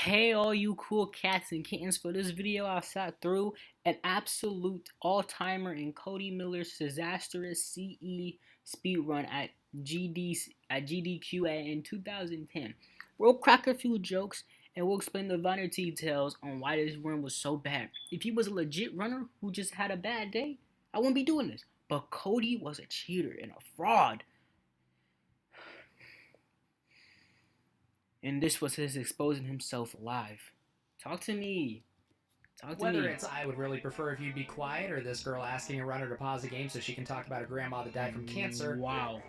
Hey all you cool cats and kittens, for this video I sat through an absolute all-timer in Cody Miller's disastrous CE speedrun at GDQA in 2010. We'll crack a few jokes and we'll explain the finer details on why this run was so bad. If he was a legit runner who just had a bad day, I wouldn't be doing this. But Cody was a cheater and a fraud. And this was his exposing himself live. Talk to me. Whether it's I would really prefer if you'd be quiet, or this girl asking a runner to pause the game so she can talk about her grandma that died from cancer. Wow.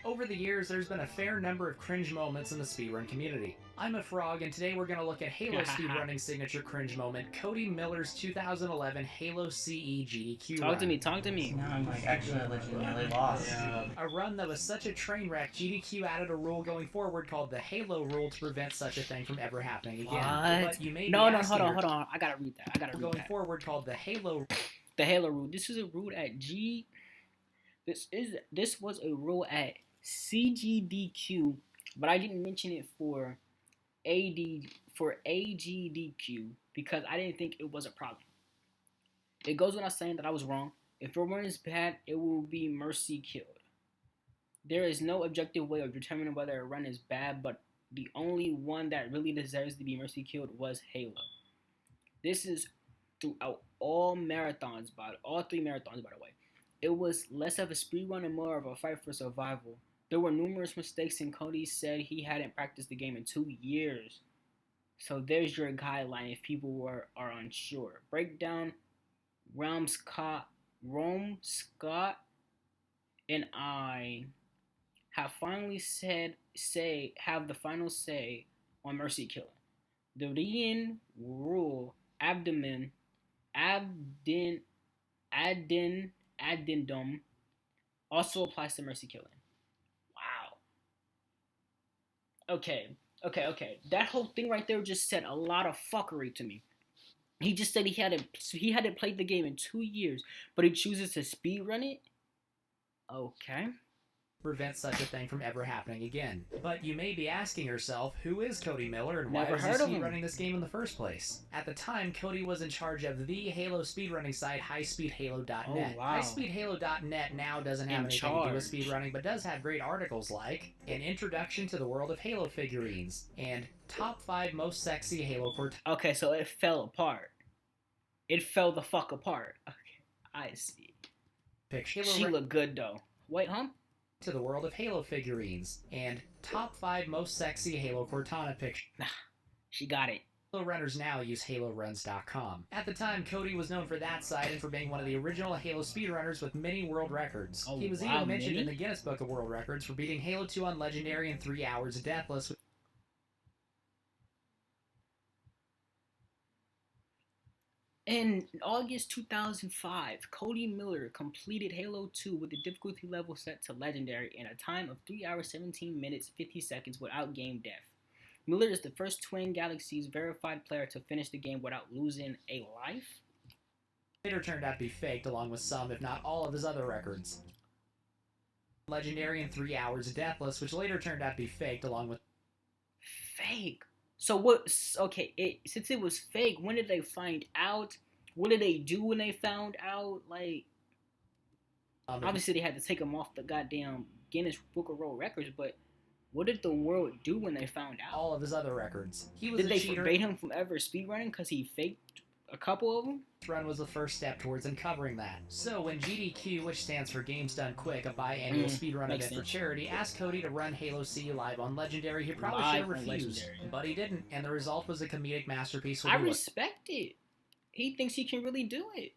Over the years, there's been a fair number of cringe moments in the speedrun community. I'm a frog, and today we're going to look at Halo speedrunning signature cringe moment, Cody Miller's 2011 Halo CE GDQ run. Talk to me. Now I'm actually legitimately lost. A run that was such a train wreck, GDQ added a rule going forward called the Halo rule to prevent such a thing from ever happening again. What? But you may No, hold on. I gotta read that. Going forward called the Halo. The Halo rule. This is a rule at G. This was a rule at CGDQ, but I didn't mention it for AGDQ because I didn't think it was a problem. It goes without saying that I was wrong. If a run is bad, it will be mercy killed. There is no objective way of determining whether a run is bad, but the only one that really deserves to be mercy killed was Halo. This is throughout all three marathons, by the way. It was less of a speed run and more of a fight for survival. There were numerous mistakes, and Cody said he hadn't practiced the game in 2 years. So there's your guideline if people are unsure. Breakdown. Rome Scott and I have finally have the final say on mercy killing. The Rian rule addendum also applies to mercy killing. Wow. Okay. That whole thing right there just said a lot of fuckery to me. He just said he hadn't played the game in 2 years, but he chooses to speedrun it? Okay. Prevent such a thing from ever happening again. But you may be asking yourself, who is Cody Miller and why Never was heard he of him. speedrunning this game in the first place? At the time, Cody was in charge of the Halo speedrunning site HighSpeedHalo.net. Oh, wow. HighSpeedHalo.net now doesn't have anything to do with speedrunning, but does have great articles like An Introduction to the World of Halo Figurines and Top 5 Most Sexy Halo Cortana. Okay, so it fell apart. It fell the fuck apart. Okay, I see. She looked good though. Wait, huh? To the world of Halo figurines and top 5 most sexy Halo Cortana pictures. Nah, she got it. Halo runners now use HaloRuns.com. At the time, Cody was known for that site and for being one of the original Halo speedrunners with many world records. Oh, he was wow, even mentioned many? in the Guinness Book of World Records for beating Halo 2 on Legendary in 3 hours deathless. In August 2005, Cody Miller completed Halo 2 with the difficulty level set to Legendary in a time of 3 hours 17 minutes 50 seconds without game death. Miller is the first Twin Galaxies verified player to finish the game without losing a life. Later turned out to be faked along with some, if not all, of his other records. Legendary in 3 hours deathless, which later turned out to be faked along with... Fake? So what? Okay, since it was fake, when did they find out? What did they do when they found out? Like, obviously they had to take him off the goddamn Guinness Book of World Records, but what did the world do when they found out? all of his other records. He was Did they cheater. forbade him from ever speedrunning because he faked a couple of them? This run was the first step towards uncovering that. So when GDQ, which stands for Games Done Quick, a biannual speedrun event for charity, asked Cody to run Halo CE live on Legendary, he probably should have refused. But he didn't, and the result was a comedic masterpiece. I respect it. He thinks he can really do it.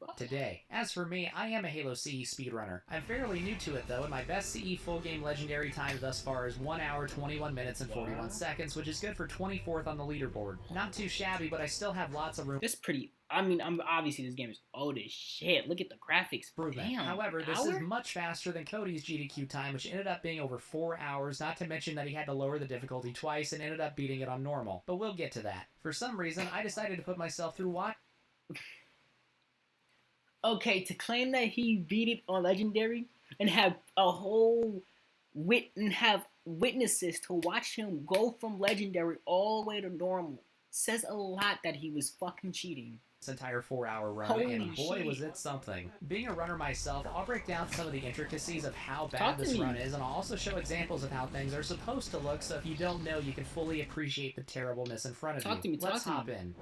Fuck. Today. As for me, I am a Halo CE speedrunner. I'm fairly new to it though, and my best CE full game Legendary time thus far is 1 hour 21 minutes and 41 seconds, which is good for 24th on the leaderboard. Not too shabby, but I still have lots of room. That's pretty. Obviously this game is old as shit. Look at the graphics. Damn. However, this is much faster than Cody's GDQ time, which ended up being over 4 hours, not to mention that he had to lower the difficulty twice and ended up beating it on normal. But we'll get to that. For some reason, I decided to put myself through what? Okay, to claim that he beat it on Legendary and have a whole witnesses to watch him go from legendary all the way to normal says a lot that he was fucking cheating. Entire 4-hour run, Holy and boy shit. was it something. Being a runner myself, I'll break down some of the intricacies of how bad this run is, and I'll also show examples of how things are supposed to look, so if you don't know, you can fully appreciate the terribleness in front of you. Let's hop in.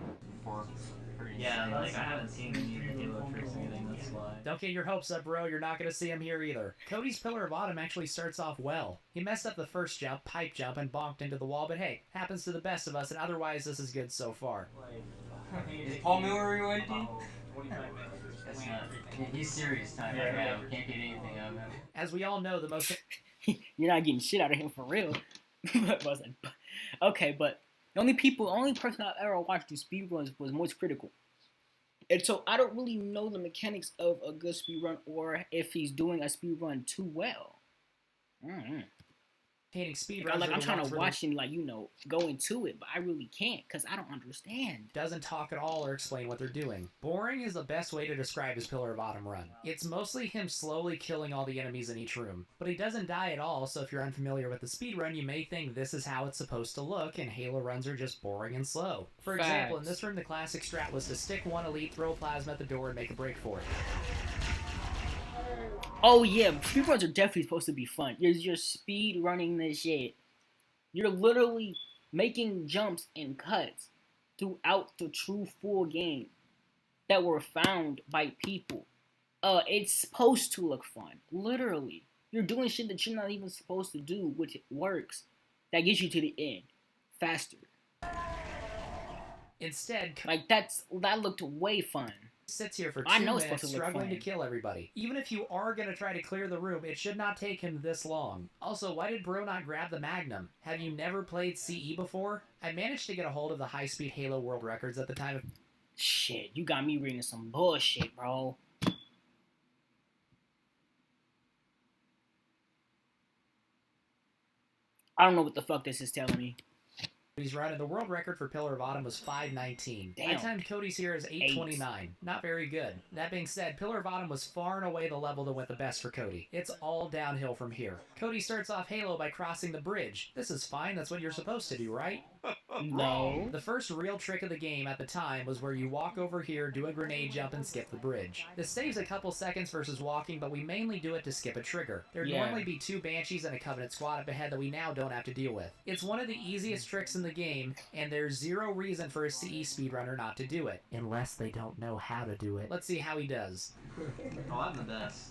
Yeah, like, I haven't seen any Halo tricks or anything, that's why. Don't get your hopes up, bro. You're not going to see him here either. Cody's Pillar of Autumn actually starts off well. He messed up the first jump, pipe jump, and bonked into the wall, but hey, happens to the best of us, and otherwise this is good so far. Is Paul Miller rewind to? He's serious time right now. We can't get anything out of him. As we all know, the most... You're not getting shit out of him for real. Okay, but the only person I've ever watched do speedruns was Most Critical. And so I don't really know the mechanics of a good speedrun or if he's doing a speedrun too well. I'm trying to watch him, go into it, but I really can't because I don't understand. Doesn't talk at all or explain what they're doing. Boring is the best way to describe his Pillar of Autumn run. It's mostly him slowly killing all the enemies in each room, but he doesn't die at all, so if you're unfamiliar with the speedrun, you may think this is how it's supposed to look, and Halo runs are just boring and slow. For example, in this room, the classic strat was to stick one elite, throw plasma at the door, and make a break for it. Oh yeah, speedruns are definitely supposed to be fun. You're speed running this shit. You're literally making jumps and cuts throughout the true full game that were found by people. It's supposed to look fun. Literally. You're doing shit that you're not even supposed to do, which works. That gets you to the end. Faster. Instead, that looked way fun. Sits here for 2 minutes struggling to kill everybody. Even if you are going to try to clear the room, it should not take him this long. Also, why did bro not grab the Magnum? Have you never played CE before? I managed to get a hold of the high-speed Halo world records at the time of... Shit, you got me reading some bullshit, bro. I don't know what the fuck this is telling me. He's running. The world record for Pillar of Autumn was 5:19. I timed Cody's here as 8:29. Not very good. That being said, Pillar of Autumn was far and away the level that went the best for Cody. It's all downhill from here. Cody starts off Halo by crossing the bridge. This is fine. That's what you're supposed to do, right? No. The first real trick of the game at the time was where you walk over here, do a grenade jump, and skip the bridge. This saves a couple seconds versus walking, but we mainly do it to skip a trigger. There'd normally be 2 Banshees and a Covenant squad up ahead that we now don't have to deal with. It's one of the easiest tricks in the game, and there's zero reason for a CE speedrunner not to do it. Unless they don't know how to do it. Let's see how he does. Oh, I'm the best.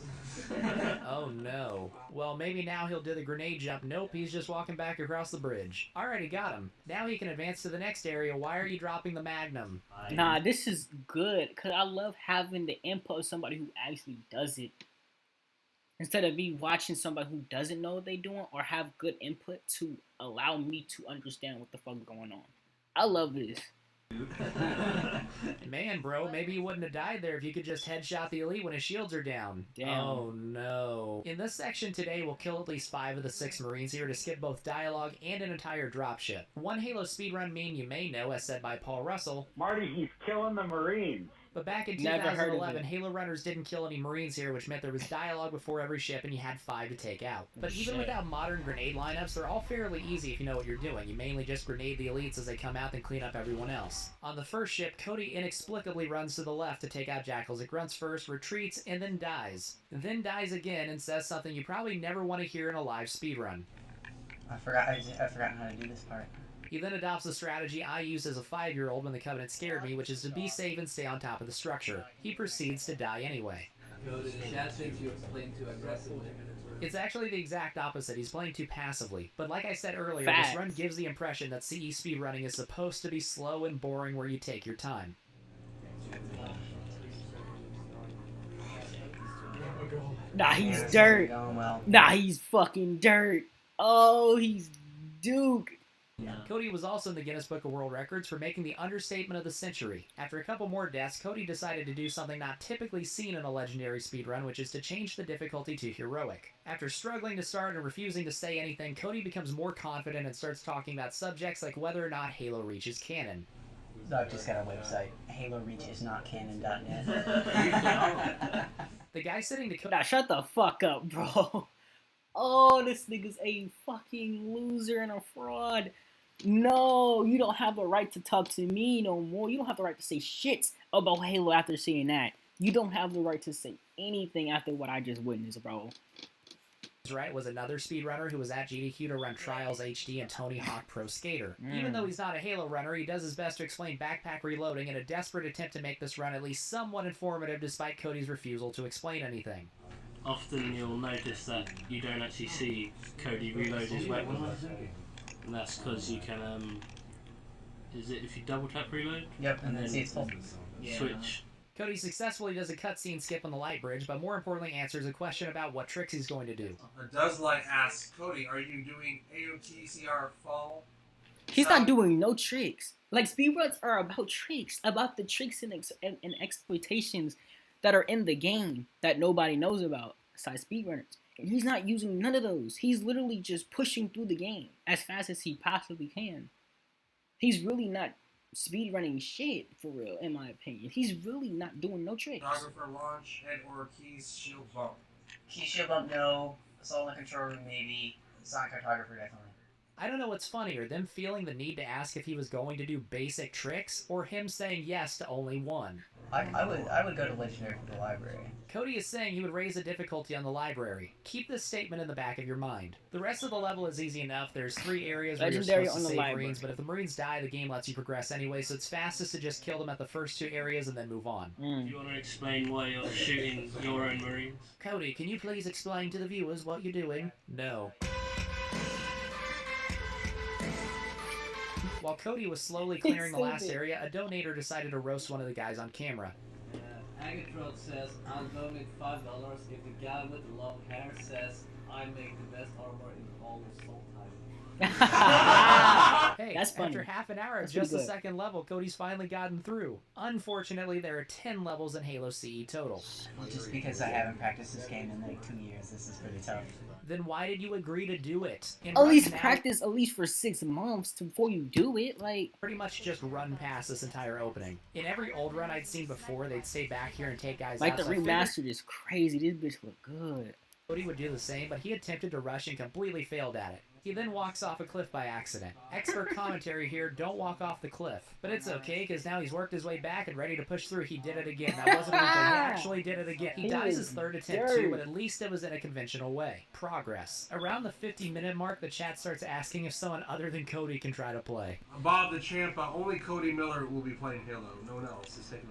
Oh no. Well, maybe now he'll do the grenade jump. Nope, he's just walking back across the bridge. Alright, he got him. Now he can advance to the next area. Why are you dropping the Magnum? Nah, this is good, because I love having the input of somebody who actually does it. Instead of me watching somebody who doesn't know what they're doing or have good input to allow me to understand what the fuck is going on. I love this. Man, bro, maybe you wouldn't have died there if you could just headshot the elite when his shields are down. Damn. Oh no. In this section today, we'll kill at least 5 of the 6 Marines here to skip both dialogue and an entire dropship. One Halo speedrun meme you may know, as said by Paul Russell. Marty, he's killing the Marines. But back in 2011, Halo runners didn't kill any Marines here, which meant there was dialogue before every ship and you had 5 to take out. But even without modern grenade lineups, they're all fairly easy if you know what you're doing. You mainly just grenade the elites as they come out and clean up everyone else. On the first ship, Cody inexplicably runs to the left to take out Jackals. It grunts first, retreats, and then dies. Then dies again and says something you probably never want to hear in a live speedrun. I forgot how to do this part. He then adopts the strategy I used as a 5-year-old when the Covenant scared me, which is to be safe and stay on top of the structure. He proceeds to die anyway. It's actually the exact opposite. He's playing too passively. But like I said earlier, this run gives the impression that CE speedrunning is supposed to be slow and boring where you take your time. Nah, he's dirt. Nah, he's fucking dirt. Oh, he's Duke. Cody was also in the Guinness Book of World Records for making the understatement of the century. After a couple more deaths, Cody decided to do something not typically seen in a legendary speedrun, which is to change the difficulty to heroic. After struggling to start and refusing to say anything, Cody becomes more confident and starts talking about subjects like whether or not Halo Reach is canon. So I've just got a website, haloreachisnotcanon.net. The guy sitting to Cody... Nah, shut the fuck up, bro. Oh, this nigga's a fucking loser and a fraud. No, you don't have the right to talk to me no more. You don't have the right to say shit about Halo after seeing that. You don't have the right to say anything after what I just witnessed, bro. Right, was another speedrunner who was at GDQ to run Trials HD and Tony Hawk Pro Skater. Even though he's not a Halo runner, he does his best to explain backpack reloading in a desperate attempt to make this run at least somewhat informative despite Cody's refusal to explain anything. Often you'll notice that you don't actually see Cody reload his weapon, and that's because you can, is it if you double tap reload? Yep, and then see it's full. Switch. Cody successfully does a cutscene skip on the light bridge, but more importantly answers a question about what tricks he's going to do. Doeslight asks, Cody, are you doing AOTCR fall? He's not doing no tricks. Like, speedruns are about tricks, about the tricks and exploitations that are in the game that nobody knows about, besides speedrunners. And he's not using none of those. He's literally just pushing through the game as fast as he possibly can. He's really not speedrunning shit, for real, in my opinion. He's really not doing no tricks. Photographer launch and or keys shield bump. Key shield bump, no. Assault on the control room, maybe. Sonic cartographer, definitely. I don't know what's funnier, them feeling the need to ask if he was going to do basic tricks, or him saying yes to only one. I would go to Legendary for the library. Cody is saying he would raise the difficulty on the library. Keep this statement in the back of your mind. The rest of the level is easy enough. There's 3 areas where Legendary you're supposed to on the save library. Marines, but if the Marines die, the game lets you progress anyway, so it's fastest to just kill them at the first 2 areas and then move on. Do you want to explain why you're shooting your own Marines? Cody, can you please explain to the viewers what you're doing? No. While Cody was slowly clearing the last area, a donator decided to roast one of the guys on camera. Agatrot says, I'll donate $5 if the guy with the long hair says, I make the best armor in all of Soul Time. Hey, That's funny. after half an hour of That's just the pretty good. second level, Cody's finally gotten through. Unfortunately, there are 10 levels in Halo CE total. Just because I haven't practiced this game in like 2 years, this is pretty tough. Then why did you agree to do it? In At least Run Now, practice at least for 6 months before you do it. Like, pretty much just run past this entire opening. In every old run I'd seen before, they'd stay back here and take guys like out. the so I figured remastered is crazy. This bitch look good. Cody would do the same, but he attempted to rush and completely failed at it. He then walks off a cliff by accident. Expert commentary here, don't walk off the cliff. But it's okay, because now he's worked his way back and ready to push through. He did it again. That wasn't until he actually did it again. He dies his 3rd attempt too, but at least it was in a conventional way. Progress. Around the 50-minute mark, the chat starts asking if someone other than Cody can try to play. Bob the Champ, only Cody Miller will be playing Halo. No one else is taking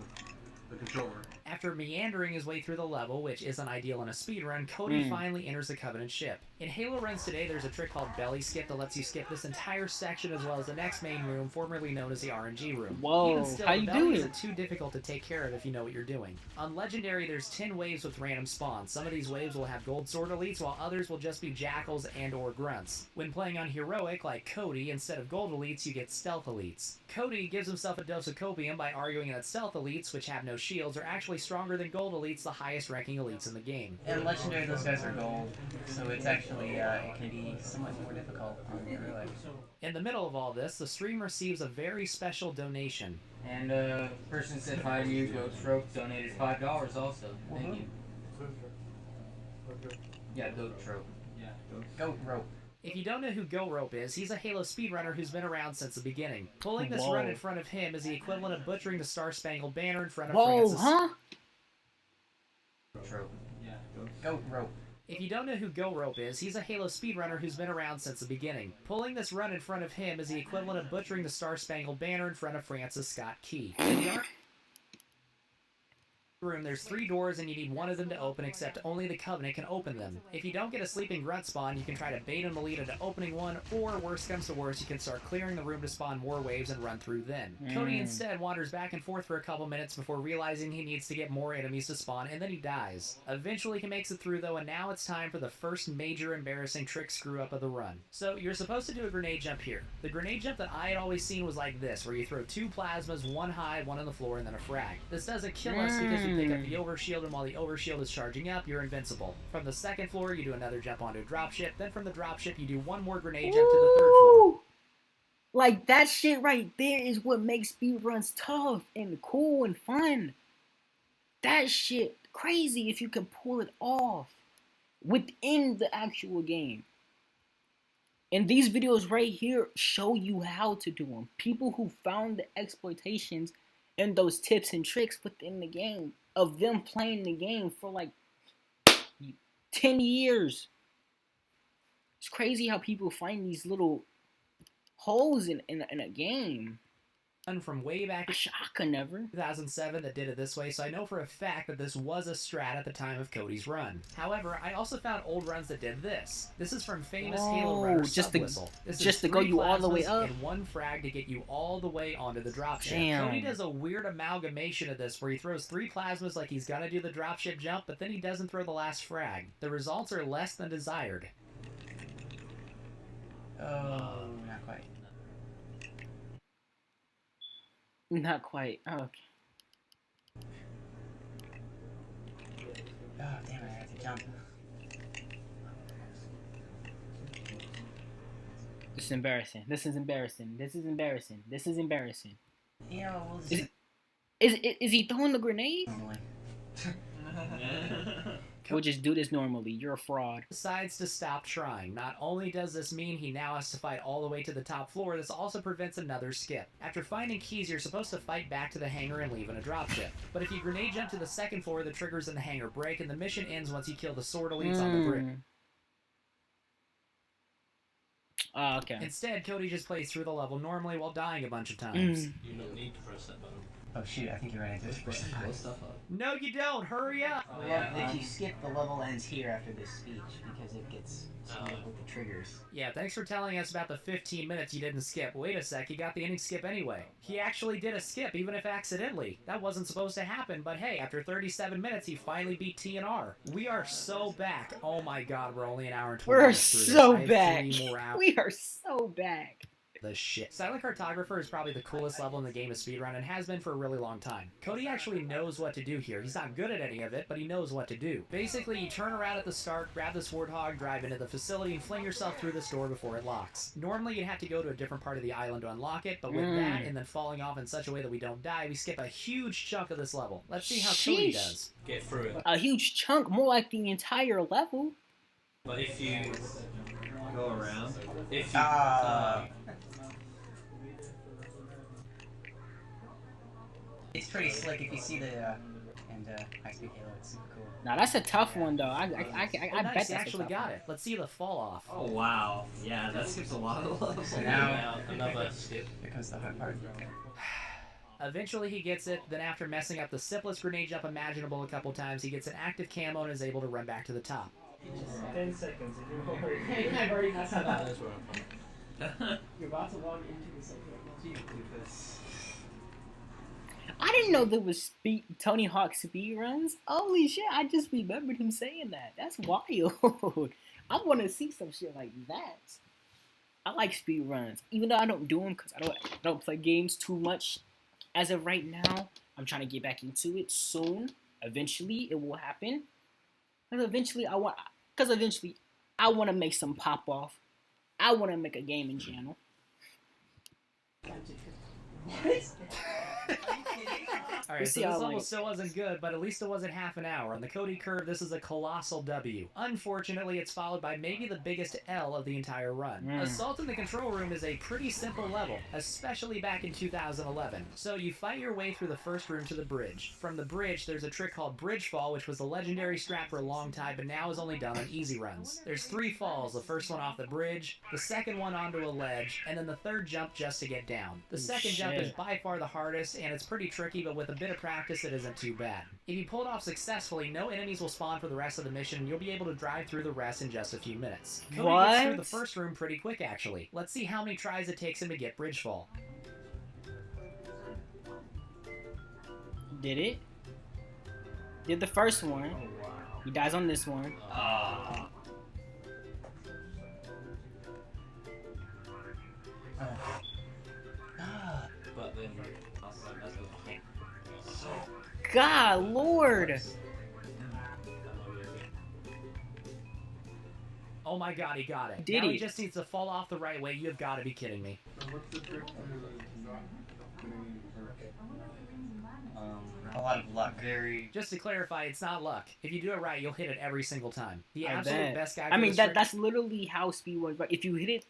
the controller. After meandering his way through the level, which isn't ideal in a speedrun, Cody finally enters the Covenant ship. In Halo runs today, there's a trick called Belly Skip that lets you skip this entire section as well as the next main room, formerly known as the RNG room. Whoa, Even still, how the you belly do isn't it? too difficult to take care of if you know what you're doing. On Legendary, there's 10 waves with random spawns. Some of these waves will have gold sword elites, while others will just be jackals and or grunts. When playing on Heroic, like Cody, instead of gold elites, you get stealth elites. Cody gives himself a dose of copium by arguing that stealth elites, which have no shields, are actually stronger than gold elites, the highest ranking elites in the game. And Legendary, those guys are gold, so it's actually, it can be somewhat more difficult on Heroic. In the middle of all this, the stream receives a very special donation. And person said 5 years ago, Stroke donated $5 also. Thank you. Yeah, Goat Trope. Goat rope. If you don't know who Go Rope is, he's a Halo speedrunner who's been around since the beginning. Pulling this run in front of him is the equivalent of butchering the Star Spangled Banner in front of Francis. Trope. Goat rope. If you don't know who Go Rope is, he's a Halo speedrunner who's been around since the beginning. Pulling this run in front of him is the equivalent of butchering the Star Spangled Banner in front of Francis Scott Key. In the room, there's 3 doors and you need one of them to open, except only the Covenant can open them. If you don't get a sleeping grunt spawn, you can try to bait him to lead into opening one, or worst comes to worst, you can start clearing the room to spawn more waves and run through then. Cody instead wanders back and forth for a couple minutes before realizing he needs to get more enemies to spawn, and then he dies. Eventually he makes it through though, and now it's time for the first major embarrassing trick screw up of the run. So you're supposed to do a grenade jump here. The grenade jump that I had always seen was like this, where you throw 2 plasmas, one high, one on the floor, and then a frag. This doesn't kill us because you pick up the overshield, and while the overshield is charging up, you're invincible. From the 2nd floor, you do another jump onto a dropship, then from the dropship, you do one more grenade jump to the 3rd floor. Like, that shit right there is what makes speedruns tough and cool and fun. That shit crazy if you can pull it off. within the actual game. And these videos right here show you how to do them. People who found the exploitations and those tips and tricks within the game of them playing the game for like 10 years. It's crazy how people find these little holes in a game. From way back in I could never. 2007 that did it this way, so I know for a fact that this was a strat at the time of Cody's run. However, I also found old runs that did this. This is from famous Halo runner Subwhistle. Just to go you all the way up? And one frag to get you all the way onto the dropship. Damn. Cody does a weird amalgamation of this where he throws 3 plasmas like he's gonna do the dropship jump, but then he doesn't throw the last frag. The results are less than desired. Oh, not quite. Not quite. Oh, okay. Oh, damn it, I have to jump. This is embarrassing. This is embarrassing. This is embarrassing. This is embarrassing. You know, we'll just... Is he throwing the grenade? Normally. We'll just do this normally. You're a fraud. Decides to stop trying. Not only does this mean he now has to fight all the way to the top floor, this also prevents another skip. After finding keys, you're supposed to fight back to the hangar and leave in a dropship. But if you grenade jump to the second floor, the triggers in the hangar break, and the mission ends once you kill the sword elites on the bridge. Oh, okay. Instead, Cody just plays through the level normally while dying a bunch of times. You don't need to press that button. Oh shoot, I think you're right. I just pushed the button. Stuff up. No, you don't! Hurry up! Well, if you skip, the level ends here after this speech because it gets screwed with the triggers. Yeah, thanks for telling us about the 15 minutes you didn't skip. Wait a sec, he got the ending skip anyway. He actually did a skip, even if accidentally. That wasn't supposed to happen, but hey, after 37 minutes, he finally beat TNR. We are so back. Oh my god, we're only an hour and 20 We're minutes through so this. back. 3 more hours. We are so back. The shit. Silent Cartographer is probably the coolest level in the game of speedrun and has been for a really long time. Cody actually knows what to do here. He's not good at any of it, but he knows what to do. Basically, you turn around at the start, grab the Warthog, drive into the facility, and fling yourself through this door before it locks. Normally, you'd have to go to a different part of the island to unlock it, but with that and then falling off in such a way that we don't die, we skip a huge chunk of this level. Let's see how Cody does. Get through it. A huge chunk, more like the entire level. But if you Go around. if you It's pretty slick if you see the, High Speed Halo, it's super cool. Now that's a tough one though. I Oh, bet nice, that's he actually a tough got one. it. Let's see the fall off. Oh wow. Yeah, that skips a lot of levels. So now, another skip. here comes the hard part. Eventually he gets it, then after messing up the simplest grenade jump imaginable a couple times, he gets an active camo and is able to run back to the top. 10 seconds if you're worried. I've already messed up. That's where I'm from. You're about to log into the second. I didn't know there was Tony Hawk speed runs. Holy shit! I just remembered him saying that. That's wild. I want to see some shit like that. I like speed runs, even though I don't do them because I don't play games too much. As of right now, I'm trying to get back into it soon. Eventually, it will happen. And eventually, I want to make some pop off. I want to make a gaming channel. Alright, so see this how, level like- still wasn't good, but at least it wasn't half an hour. On the Cody curve, this is a colossal W. Unfortunately, it's followed by maybe the biggest L of the entire run. Assault in the Control Room is a pretty simple level, especially back in 2011. So you fight your way through the first room to the bridge. From the bridge, there's a trick called Bridge Fall, which was a legendary strat for a long time, but now is only done on easy runs. There's 3 falls, the first one off the bridge, the second one onto a ledge, and then the third jump just to get down. The second jump is by far the hardest, and it's pretty tricky, but with a bit of practice, it isn't too bad. If you pull it off successfully, no enemies will spawn for the rest of the mission, and you'll be able to drive through the rest in just a few minutes. Cody gets through the first room pretty quick, actually. Let's see how many tries it takes him to get Bridgefall. Did it? Did the first one. He dies on this one. But then God, Lord! Oh my god, he got it. Did now he? He just needs to fall off the right way. You've got to be kidding me. A lot of luck. Just to clarify, it's not luck. If you do it right, you'll hit it every single time. The I absolute bet. best guy. I for mean, this that trick- that's literally how speedruns work. If you hit it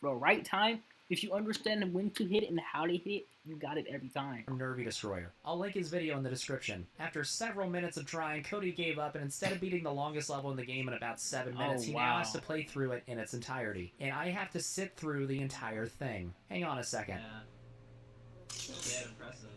the right time, if you understand when to hit it and how to hit it, you got it every time. Nervy Destroyer. I'll link his video in the description. After several minutes of trying, Cody gave up, and instead of beating the longest level in the game in about 7 minutes, he now has to play through it in its entirety. And I have to sit through the entire thing. Hang on a second. Yeah, impressive.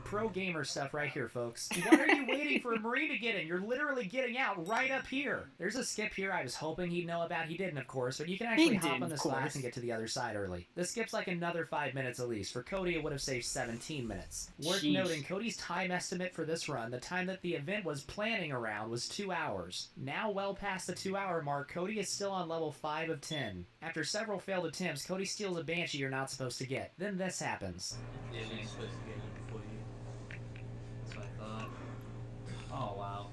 Pro gamer stuff right here, folks. What are you waiting for a Marine to get in? You're literally getting out right up here. There's a skip here I was hoping he'd know about. He didn't, of course, but you can actually hop on this glass and get to the other side early. This skip's like another 5 minutes at least. For Cody, it would have saved 17 minutes. Worth noting, Cody's time estimate for this run, the time that the event was planning around, was 2 hours. Now well past the 2-hour mark, Cody is still on level 5 of 10. After several failed attempts, Cody steals a Banshee you're not supposed to get. Then this happens. Yeah, you're supposed to get it before you. That's what I thought. Oh, wow.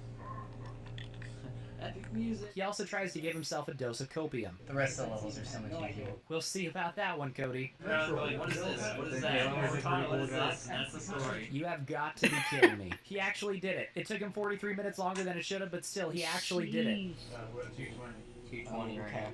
Epic music. He also tries to give himself a dose of copium. The rest of the levels are so much easier. We'll see about that one, Cody. What is this? What is that? What is this? That's the story. You have got to be kidding me. He actually did it. It took him 43 minutes longer than it should have, but still, he actually did it. 220 right now.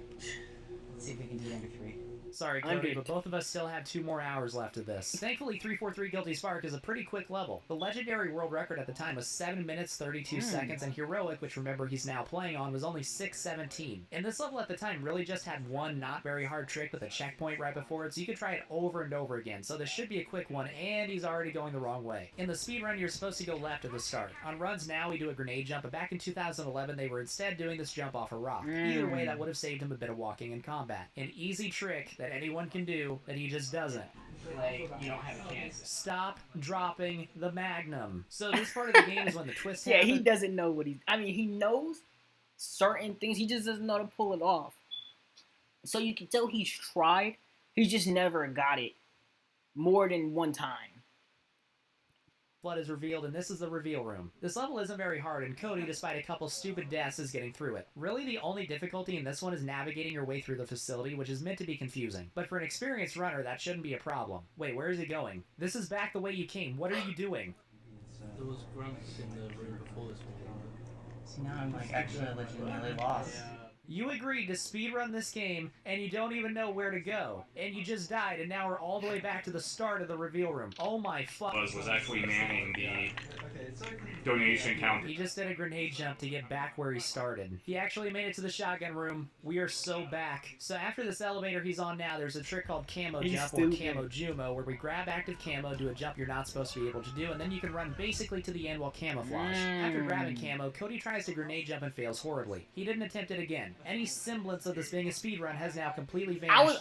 Let's see if we can do it under 3. Sorry, Cody, but both of us still have 2 more hours left of this. Thankfully, 343 Guilty Spark is a pretty quick level. The legendary world record at the time was 7 minutes 32 seconds, and Heroic, which remember he's now playing on, was only 6:17. And this level at the time really just had one not very hard trick with a checkpoint right before it, so you could try it over and over again. So this should be a quick one, and he's already going the wrong way. In the speedrun, you're supposed to go left at the start. On runs now, we do a grenade jump, but back in 2011, they were instead doing this jump off a rock. Either way, that would have saved him a bit of walking in combat. An easy trick that anyone can do that he just doesn't. Like, you don't have a chance. Stop dropping the Magnum. So this part of the game is when the twist happens. He doesn't know what he's... I mean, he knows certain things. He just doesn't know to pull it off. So you can tell he's tried. He just never got it more than one time. Blood is revealed, and this is the reveal room. This level isn't very hard, and Cody, despite a couple stupid deaths, is getting through it. Really, the only difficulty in this one is navigating your way through the facility, which is meant to be confusing. But for an experienced runner, that shouldn't be a problem. Wait, where is he going? This is back the way you came. What are you doing? There was grunts in the room before this one. See, now I'm like actually legitimately lost. You agreed to speedrun this game, and you don't even know where to go. And you just died, and now we're all the way back to the start of the reveal room. Oh my fuck. Was actually manning the donation counter. He just did a grenade jump to get back where he started. He actually made it to the shotgun room. We are so back. So after this elevator he's on now, there's a trick called camo jump or camo jumo, where we grab active camo, do a jump you're not supposed to be able to do, and then you can run basically to the end while camouflage. After grabbing camo, Cody tries to grenade jump and fails horribly. He didn't attempt it again. Any semblance of this being a speedrun has now completely vanished.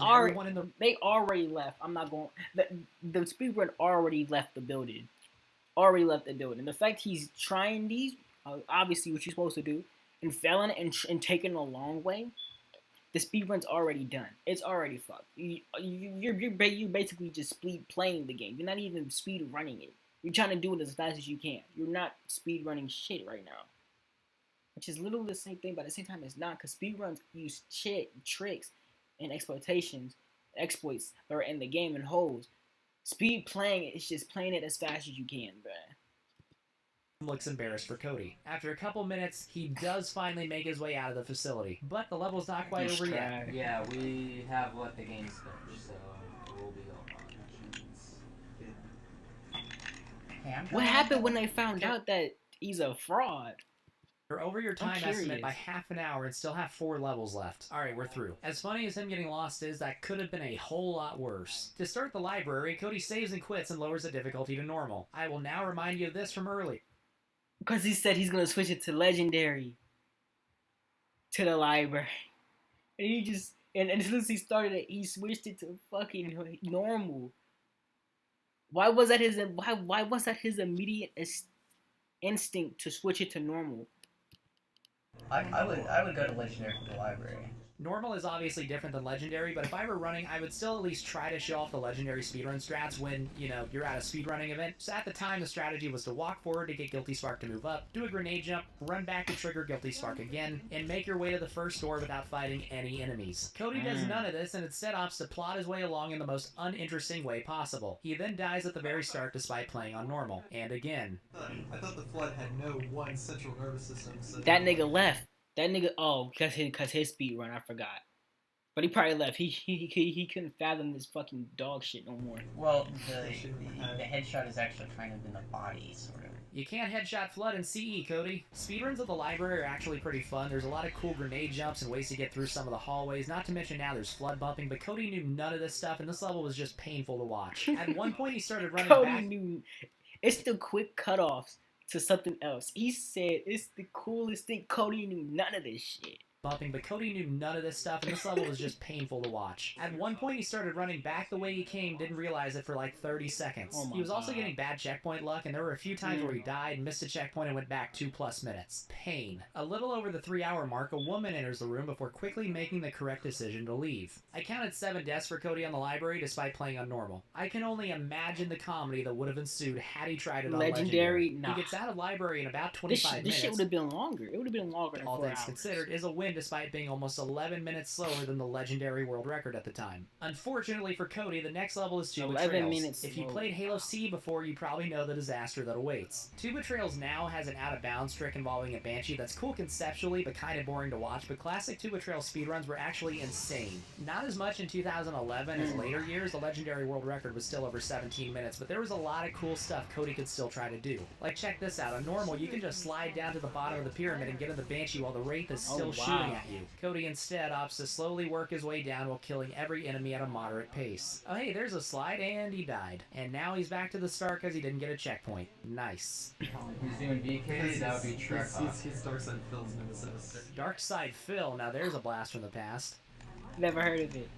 They already left. I'm not going... The speedrun already left the building. Already left the building. The fact he's trying these, obviously what you're supposed to do, and failing and taking a long way, the speedrun's already done. It's already fucked. You're basically just speed playing the game. You're not even speed running it. You're trying to do it as fast as you can. You're not speed running shit right now. Which is literally the same thing, but at the same time it's not, because speedruns use tricks and exploits that are in the game and holes. Speed playing it is just playing it as fast as you can, bruh. Looks embarrassed for Cody. After a couple minutes, he does finally make his way out of the facility, but the level's not quite over yet. Yeah, we have let the games finish, so we'll be going on. What happened when they found out that he's a fraud? You're over your time estimate by half an hour and still have 4 levels left. Alright, we're through. As funny as him getting lost is, that could have been a whole lot worse. To start the library, Cody saves and quits and lowers the difficulty to normal. I will now remind you of this from earlier. Because he said he's going to switch it to legendary. To the library. And he just... And as soon as he started it, he switched it to fucking normal. Why was that his immediate instinct to switch it to normal? I would go to legendary for the library. Normal is obviously different than Legendary, but if I were running, I would still at least try to show off the Legendary speedrun strats when, you know, you're at a speedrunning event. So at the time, the strategy was to walk forward to get Guilty Spark to move up, do a grenade jump, run back to trigger Guilty Spark again, and make your way to the first door without fighting any enemies. Cody does none of this and instead opts to plot his way along in the most uninteresting way possible. He then dies at the very start despite playing on normal. And again. I thought the Flood had no one central nervous system. So that nigga left. That nigga, cause his speed run, I forgot. But he probably left. He couldn't fathom this fucking dog shit no more. Well, the headshot is actually kind of in the body, sort of. You can't headshot Flood in CE, Cody. Speedruns of the library are actually pretty fun. There's a lot of cool grenade jumps and ways to get through some of the hallways, not to mention now there's flood bumping, but Cody knew none of this stuff, and this level was just painful to watch. At one point, he started running Cody back. knew. It's the quick cutoffs to something else. He said it's the coolest thing. Cody knew none of this shit. Bumping, but Cody knew none of this stuff, and this level was just painful to watch. At one point, he started running back the way he came, didn't realize it for like 30 seconds. Oh my He was also God. getting bad checkpoint luck, and there were a few times where he died, missed a checkpoint, and went back 2+ minutes. Pain. A little over the 3-hour mark, a woman enters the room before quickly making the correct decision to leave. I counted 7 deaths for Cody on the library despite playing on normal. I can only imagine the comedy that would have ensued had he tried it on Legendary. Nah. He gets out of library in about 25 minutes. This shit would have been longer. It would have been longer than All 4 things hours. considered, is a win despite being almost 11 minutes slower than the Legendary world record at the time. Unfortunately for Cody, the next level is 2 11 Betrayals. minutes If you slower. played Halo C before, you probably know the disaster that awaits. 2 Betrayals now has an out-of-bounds trick involving a Banshee that's cool conceptually, but kind of boring to watch, but classic 2 Betrayal speedruns were actually insane. Not as much in 2011 as later years, the Legendary world record was still over 17 minutes, but there was a lot of cool stuff Cody could still try to do. Like, check this out. On normal, you can just slide down to the bottom of the pyramid and get in the Banshee while the Wraith is still shooting at you. Cody instead opts to slowly work his way down while killing every enemy at a moderate pace. Oh hey, there's a slide, and he died. And now he's back to the start because he didn't get a checkpoint. Nice. Who's doing VK? That would be Trek. He's Darkside Phil's nemesis. Darkside Phil, now there's a blast from the past. Never heard of it.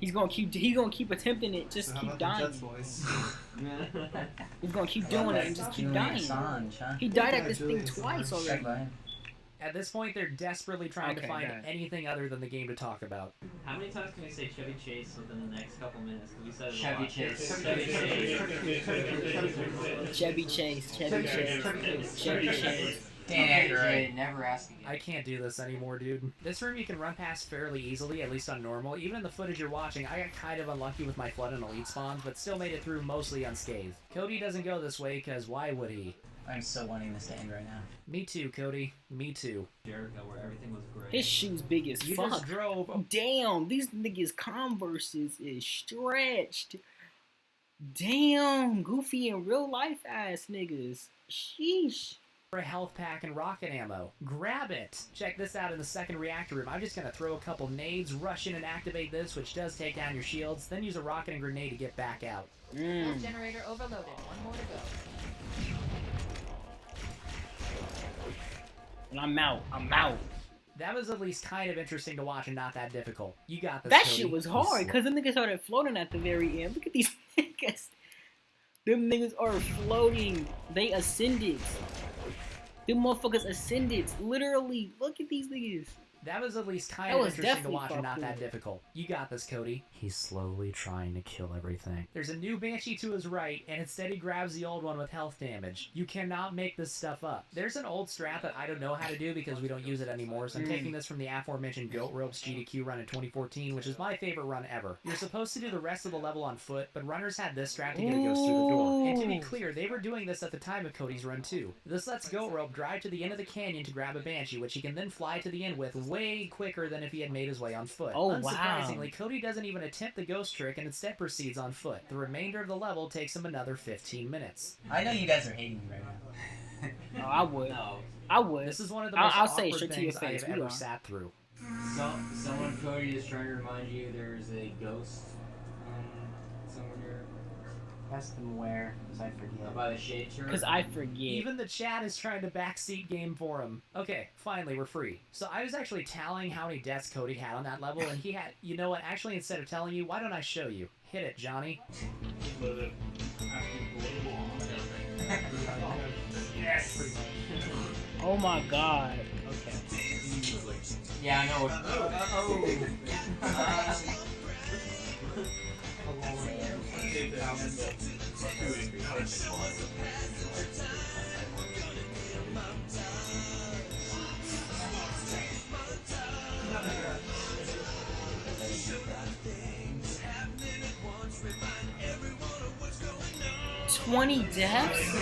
He's gonna keep attempting it, just So how keep about the dying. Jets voice? He's gonna keep doing it and just keep Julian dying. Assange, huh? He died at Yeah, this thing Julian twice Assange. already. Check by him. At this point, they're desperately trying to Okay, find got it. anything other than the game to talk about. How many times can we say Chevy Chase within the next couple minutes? Because we said it a Chevy lot. Chase. Chevy Chase. Chevy Chase, Chevy Chase, Chevy Chase. Dan Aykroyd, never ask again. I can't do this anymore, dude. This room you can run past fairly easily, at least on normal. Even in the footage you're watching, I got kind of unlucky with my Flood and Elite spawns, but still made it through mostly unscathed. Cody doesn't go this way, because why would he? I'm so wanting this to end right now. Me too, Cody. Me too. Jericho, where everything was great. His shoes big as You fuck. just drove. Damn, these niggas' Converses is stretched. Damn, goofy in real life ass niggas. Sheesh. For a health pack and rocket ammo. Grab it! Check this out in the second reactor room. I'm just gonna throw a couple nades, rush in and activate this, which does take down your shields, then use a rocket and grenade to get back out. Fuel generator overloaded. One more to go. And I'm out. That was at least kind of interesting to watch and not that difficult. You got this, That Cody. shit was hard, because them niggas started floating at the very end. Look at these niggas. Them niggas are floating. They ascended. Them motherfuckers ascended. Literally, look at these niggas. That was at least kind That of was interesting to definitely watch and not that fucking- difficult. You got this, Cody. He's slowly trying to kill everything. There's a new Banshee to his right, and instead he grabs the old one with health damage. You cannot make this stuff up. There's an old strat that I don't know how to do because we don't use it anymore, so I'm taking this from the aforementioned Goat Ropes GDQ run in 2014, which is my favorite run ever. You're supposed to do the rest of the level on foot, but runners had this strat to get a ghost through the door. And to be clear, they were doing this at the time of Cody's run too. This lets Goat Rope drive to the end of the canyon to grab a Banshee, which he can then fly to the end with way quicker than if he had made his way on foot. Oh, wow. Unsurprisingly, Cody doesn't even attempt the ghost trick and instead proceeds on foot. The remainder of the level takes him another 15 minutes. I know you guys are hating me right now. Oh, I would. No. I would. This is one of the I'll- most I'll say it awkward straight to your things I face, have we ever are. sat through. Someone, Cody, is trying to remind you there's a ghost somewhere near. Ask them where, because I forget. By the shade tree. Because I forget. Even the chat is trying to backseat game for him. Okay, finally, we're free. So I was actually tallying how many deaths Cody had on that level, and he had, you know what, actually instead of telling you, why don't I show you? Hit it, Johnny. Yes! Oh my god. Okay. Yeah, I know. $20 deaths?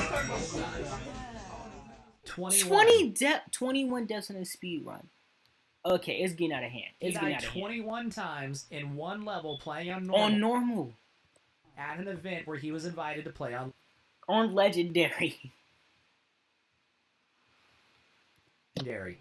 21 deaths in a speed run. Okay, it's getting out of hand. He died 21 times in one level playing on normal. On normal. At an event where he was invited to play on legendary.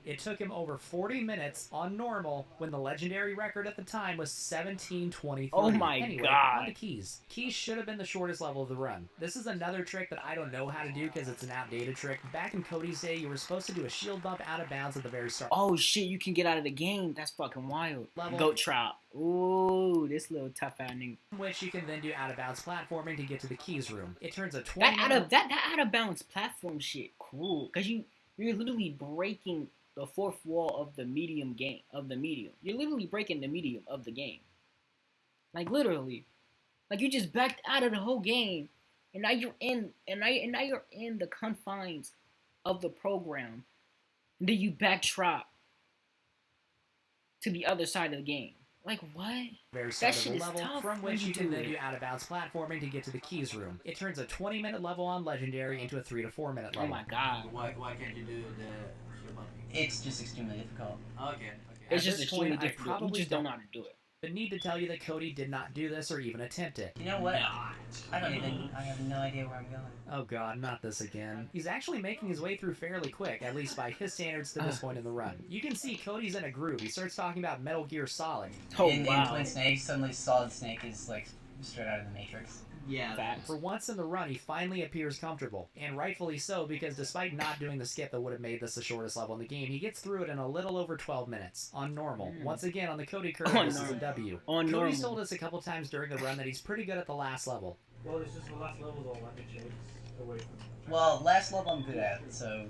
It took him over 40 minutes on normal when the legendary record at the time was 17:23. Oh my god. On to keys. Keys should have been the shortest level of the run. This is another trick that I don't know how to do because it's an outdated trick. Back in Cody's day, you were supposed to do a shield bump out of bounds at the very start. Oh shit, you can get out of the game. That's fucking wild. Level. Goat trap. Ooh, this little tough ending. Which you can then do out of bounds platforming to get to the keys room. It turns a 20 that out of bounds platform shit cool. Cause you're literally breaking the fourth wall of the medium game You're literally breaking the medium of the game. Like literally. Like you just backed out of the whole game and now you're in the confines of the program. And then you backtrack to the other side of the game. Like what? Very that shit is level tough. from which you can then do out of bounds platforming to get to the keys room. It turns a 20-minute level on legendary into a 3 to 4 minute level. Oh my god. Why can't you do the shield bump? It's just extremely difficult. Okay. It's just extremely difficult. You just don't know how to do it. I need to tell you that Cody did not do this or even attempt it. You know what? I have no idea where I'm going. Oh god, not this again. He's actually making his way through fairly quick, at least by his standards to this point in the run. You can see Cody's in a groove. He starts talking about Metal Gear Solid. In Twin Snake, suddenly Solid Snake is like straight out of the Matrix. Yeah. Facts. For once in the run, he finally appears comfortable. And rightfully so, because despite not doing the skip that would have made this the shortest level in the game, he gets through it in a little over 12 minutes. On normal. Once again, on the Cody curve, this is a W. Cody's told us a couple times during the run that he's pretty good at the last level. Well, it's just the last level's all weapon shapes away from Well, last level I'm good at, so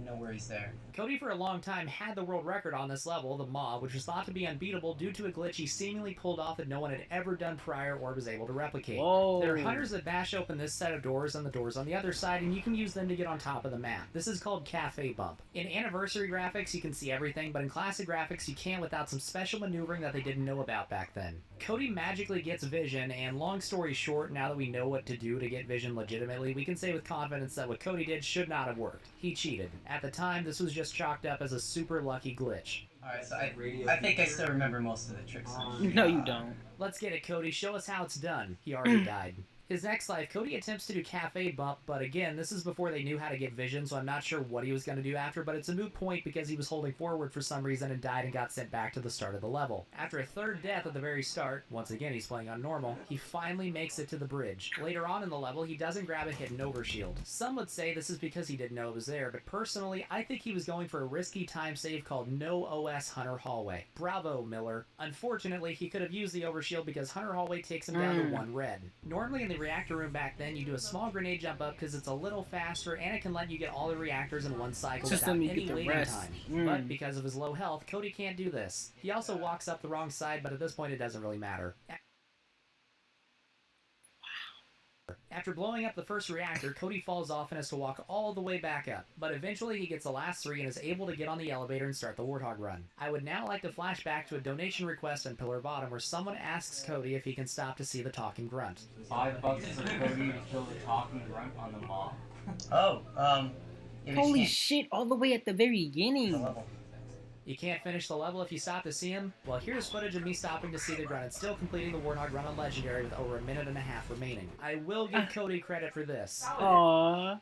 no worries there. Cody for a long time had the world record on this level, the Mob, which was thought to be unbeatable due to a glitch he seemingly pulled off that no one had ever done prior or was able to replicate. Whoa. There are hunters that bash open this set of doors and the doors on the other side, and you can use them to get on top of the map. This is called Cafe Bump. In Anniversary graphics, you can see everything, but in Classic graphics, you can't without some special maneuvering that they didn't know about back then. Cody magically gets vision, and long story short, now that we know what to do to get vision legitimately, we can say with confidence that what Cody did should not have worked. He cheated. At the time, this was just chalked up as a super lucky glitch. Alright, so I think I still remember most of the tricks. No, you don't. Let's get it, Cody. Show us how it's done. He already died. His next life, Cody attempts to do Cafe Bump, but again, this is before they knew how to get vision, so I'm not sure what he was going to do after, but it's a moot point because he was holding forward for some reason and died and got sent back to the start of the level. After a third death at the very start, once again he's playing on normal, he finally makes it to the bridge. Later on in the level, he doesn't grab a hidden overshield. Some would say this is because he didn't know it was there, but personally, I think he was going for a risky time save called No OS Hunter Hallway. Bravo, Miller. Unfortunately, he could have used the overshield because Hunter Hallway takes him down to 1 red. Normally in the reactor room back then, you do a small grenade jump up because it's a little faster and it can let you get all the reactors in one cycle without any waiting time. But because of his low health, Cody can't do this. He also walks up the wrong side, but at this point it doesn't really matter. After blowing up the first reactor, Cody falls off and has to walk all the way back up, but eventually he gets the last 3 and is able to get on the elevator and start the Warthog run. I would now like to flash back to a donation request on Pillar Bottom where someone asks Cody if he can stop to see the talking grunt. $5 for Cody to kill the talking grunt on the mob. Holy shit, all the way at the very beginning. You can't finish the level if you stop to see him? Well, here's footage of me stopping to see the grunt and still completing the Warthog run on Legendary with over 1.5 minutes remaining. I will give Cody credit for this. Aww.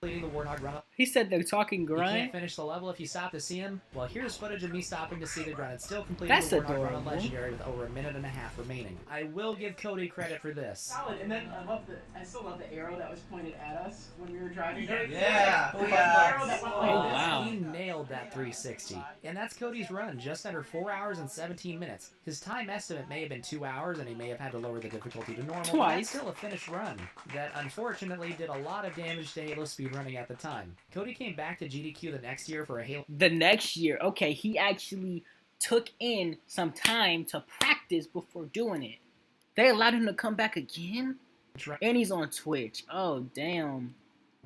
Completing the Warthog run. He said they're talking grunt. You can't finish the level if you stop to see him? Well, here's footage of me stopping to see the grunt and still completing the Warthog run on Legendary with over 1.5 minutes remaining. I will give Cody credit for this. Solid, and then I still love the arrow that was pointed at us when we were driving. Yeah. Wow. He nailed that 360. And that's Cody's run, just under 4 hours and 17 minutes. His time estimate may have been 2 hours, and he may have had to lower the difficulty to normal, but that's still a finished run that unfortunately did a lot of damage to Halo speedrunning at the time. Cody came back to GDQ the next year for a Halo... The next year? Okay, he actually took in some time to practice before doing it. They allowed him to come back again? And he's on Twitch. Oh, damn.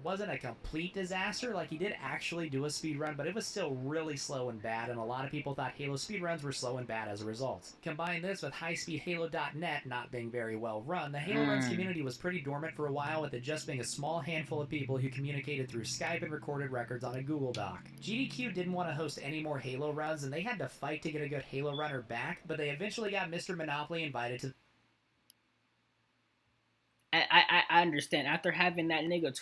Wasn't a complete disaster. Like, he did actually do a speedrun, but it was still really slow and bad, and a lot of people thought Halo speedruns were slow and bad as a result. Combine this with highspeedhalo.net not being very well run, the Halo Runs community was pretty dormant for a while, with it just being a small handful of people who communicated through Skype and recorded records on a Google Doc. GDQ didn't want to host any more Halo runs, and they had to fight to get a good Halo runner back, but they eventually got Mr. Monopoly invited to... I understand. After having that nigga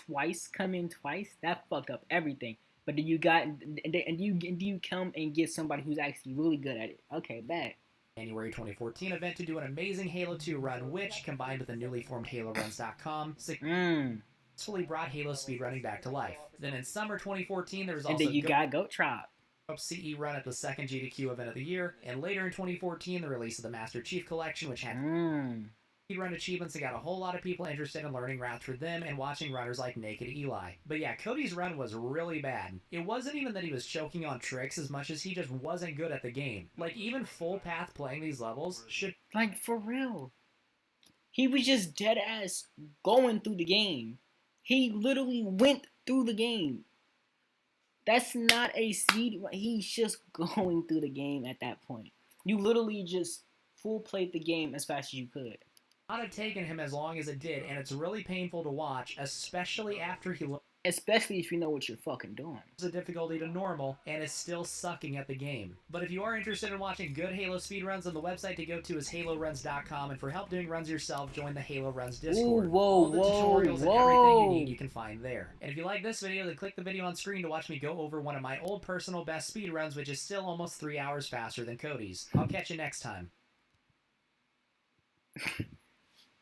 come in twice, that fucked up everything. But do you come and get somebody who's actually really good at it? Okay, bet. January 2014 event to do an amazing Halo 2 run, which, combined with the newly formed HaloRuns.com, successfully brought Halo speedrunning back to life. Then in summer 2014, there was also... And then you got Goat Trop. CE run at the second GDQ event of the year, and later in 2014, the release of the Master Chief Collection, which had... run achievements and got a whole lot of people interested in learning routes for them and watching runners like Naked Eli. But yeah, Cody's run was really bad. It wasn't even that he was choking on tricks as much as he just wasn't good at the game. Like, even full path playing these levels should... Like, for real. He was just dead ass going through the game. He literally went through the game. That's not a speed run. He's just going through the game at that point. You literally just full played the game as fast as you could. Not have taken him as long as it did, and it's really painful to watch, especially after he especially if you know what you're fucking doing. The difficulty to normal, and is still sucking at the game. But if you are interested in watching good Halo speedruns, then the website to go to is HaloRuns.com, and for help doing runs yourself, join the Halo Runs Discord. Ooh, All the tutorials and everything you need you can find there. And if you like this video, then click the video on screen to watch me go over one of my old personal best speedruns, which is still almost 3 hours faster than Cody's. I'll catch you next time.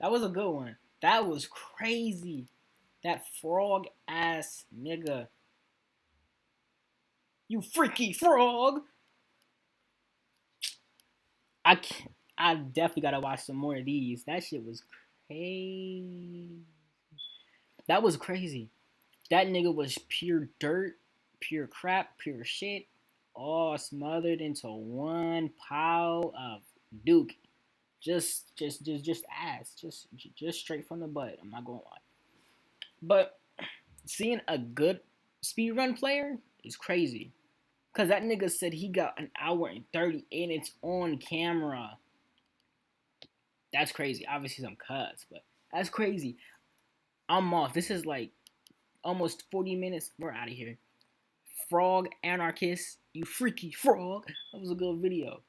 That was a good one. That was crazy. That frog ass nigga. You freaky frog. I definitely gotta watch some more of these. That shit was crazy. That was crazy. That nigga was pure dirt, pure crap, pure shit, all smothered into one pile of Duke. Just ass. Just straight from the butt. I'm not gonna lie. But seeing a good speedrun player is crazy. Cause that nigga said he got 1 hour and 30 and it's on camera. That's crazy. Obviously some cuts, but that's crazy. I'm off. This is like almost 40 minutes. We're out of here. Frog Anarchist. You freaky frog. That was a good video.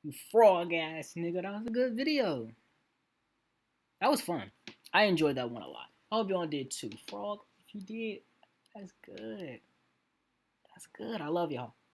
You frog ass nigga, that was a good video. That was fun. I enjoyed that one a lot. I hope y'all did too. Frog, if you did, that's good. That's good. I love y'all.